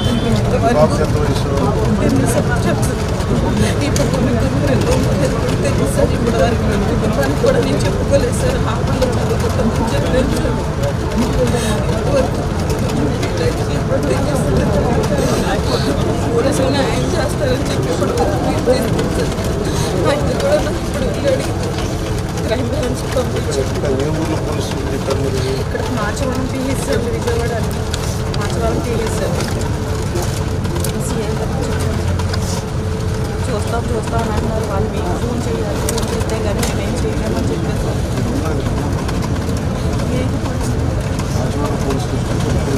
ఇప్పుడు తెలుసు సార్, ఇప్పుడు వారికి కూడా నేను చెప్పుకోలేదు సార్. హాస్పిటల్లో చదువుకుంటామని చెప్పాను సార్. పోలీసులు న్యాయం చేస్తారని చెప్పి ఇప్పుడు ఆయన కూడా ఇప్పుడు వెళ్ళాడు క్రైమ్ బ్రాంచ్ పంపించారు. ఇక్కడ Machavaram PS sir, Vijayawada Machavaram PS sir. చూస్తాం అని అన్నారు వాళ్ళు. మీకు ఫోన్ చేయాలి, ఫోన్ చేస్తే కానీ మేమేం చేయలేమని చెప్పారు సార్.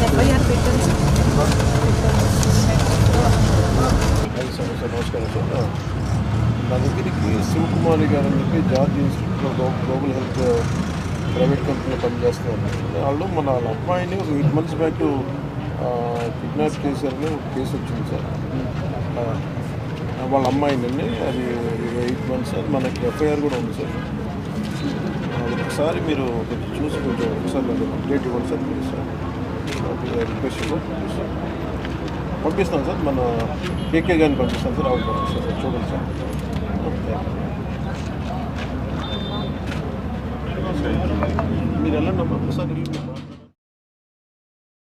ఎఫ్ఐఆర్ పెట్టాను సార్. నమస్కారం సార్. నా దగ్గరికి శివకుమారి గారు అని చెప్పి జార్జ్ ఇన్స్టిట్యూట్లో గ్లోబల్ హెల్త్ ప్రైవేట్ కంపెనీలో పనిచేస్తున్నారు. వాళ్ళు మన అమ్మాయిని ఒక 8 months బ్యాక్ కిడ్నాప్ చేశారని ఒక కేసు వచ్చింది సార్. వాళ్ళ అమ్మాయిని అది 8 months సార్. మనకి ఎఫ్ఐఆర్ కూడా ఉంది సార్. ఒకసారి మీరు చూసి కొంచెం ఒకసారి నాకు అప్డేట్ ఇవ్వండి sir please sir. Request sir పంపిస్తాను సార్. మన కేకే గారిని పంపిస్తాను సార్. అవును పంపిస్తాను సార్. చూడండి సార్. మీరు వెళ్ళండి అమ్మా ఒకసారి.